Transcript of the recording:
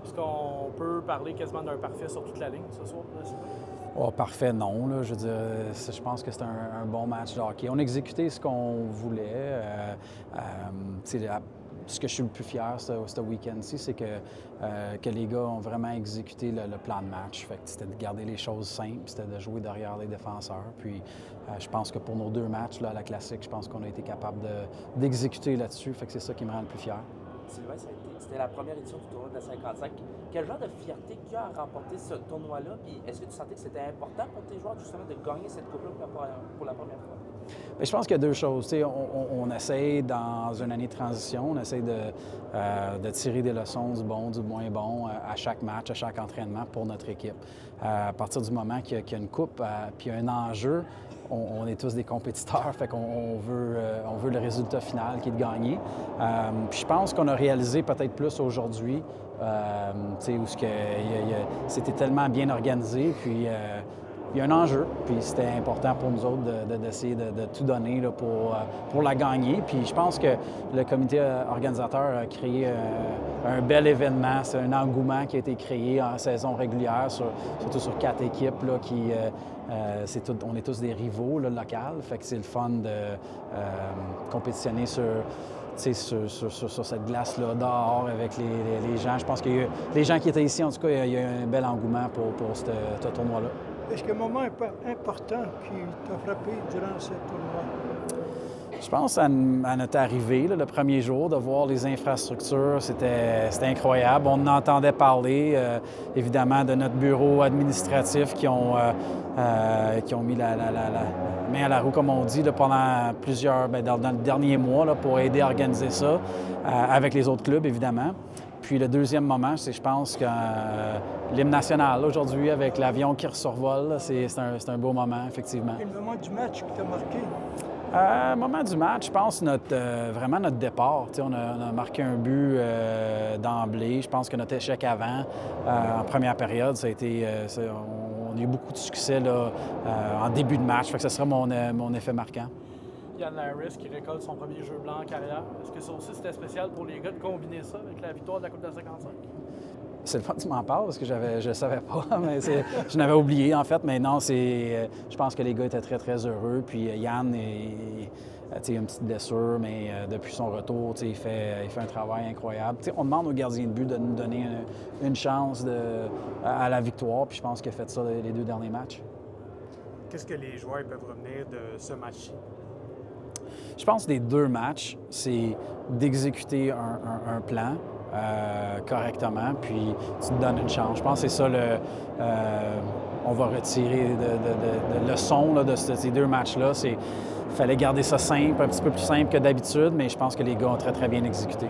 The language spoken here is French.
Est-ce qu'on peut parler quasiment d'un parfait sur toute la ligne ce soir? Oh, parfait, non. Là. Je veux dire, je pense que c'est un bon match de hockey. On a exécuté ce qu'on voulait. Ce que je suis le plus fier ce week-end-ci, c'est que les gars ont vraiment exécuté le plan de match. Fait que c'était de garder les choses simples, c'était de jouer derrière les défenseurs. Puis je pense que pour nos deux matchs, là, à la classique, je pense qu'on a été capable d'exécuter là-dessus. Fait que c'est ça qui me rend le plus fier. Sylvain, c'était la première édition du tournoi de la 55. Quel genre de fierté tu as à remporter ce tournoi-là? Puis est-ce que tu sentais que c'était important pour tes joueurs justement de gagner cette coupe-là pour la première fois? Bien, je pense qu'il y a deux choses. On essaie, dans une année de transition, on essaie de tirer des leçons du bon, du moins bon à chaque match, à chaque entraînement pour notre équipe. À partir du moment qu'il y a une coupe puis un enjeu, on est tous des compétiteurs, fait qu'on veut le résultat final qui est de gagner. Puis je pense qu'on a réalisé peut-être plus aujourd'hui, où c'était tellement bien organisé, puis il y a un enjeu, puis c'était important pour nous autres d'essayer de tout donner là, pour la gagner. Puis je pense que le comité organisateur a créé un bel événement. C'est un engouement qui a été créé en saison régulière, surtout sur 4 équipes là, on est tous des rivaux là, locaux. Fait que c'est le fun de compétitionner sur cette glace-là, dehors, avec les gens. Je pense que les gens qui étaient ici, en tout cas, il y a un bel engouement pour ce tournoi-là. Est-ce qu'il y a un moment important qui t'a frappé durant ce tournoi? Je pense à notre arrivée, là, le premier jour, de voir les infrastructures, c'était incroyable. On entendait parler, évidemment, de notre bureau administratif qui ont mis la main à la roue, comme on dit, là, pendant dans le dernier mois là, pour aider à organiser ça, avec les autres clubs, évidemment. Puis le deuxième moment, c'est, je pense, que l'hymne national, aujourd'hui, avec l'avion qui survole, c'est un beau moment, effectivement. Et le moment du match qui t'a marqué? Moment du match, je pense vraiment notre départ. On a marqué un but d'emblée. Je pense que notre échec avant, en première période, ça a été... on a eu beaucoup de succès là, en début de match. Fait que ce sera mon effet marquant. Yann Harris qui récolte son premier jeu blanc en carrière. Est-ce que ça aussi, c'était spécial pour les gars de combiner ça avec la victoire de la Coupe de la 55? C'est le fun que tu m'en parles parce que je ne savais pas, mais je n'avais oublié en fait. Mais non, je pense que les gars étaient très, très heureux. Puis Yann, il a une petite blessure, mais depuis son retour, il fait un travail incroyable. On demande aux gardiens de but de nous donner une chance à la victoire. Puis je pense qu'il a fait ça les 2 derniers matchs. Qu'est-ce que les joueurs peuvent retenir de ce match-ci? Je pense que des 2 matchs, c'est d'exécuter un plan correctement, puis tu te donnes une chance. Je pense que c'est ça on va retirer de leçons là, de ces 2 matchs-là. Il fallait garder ça simple, un petit peu plus simple que d'habitude, mais je pense que les gars ont très, très bien exécuté.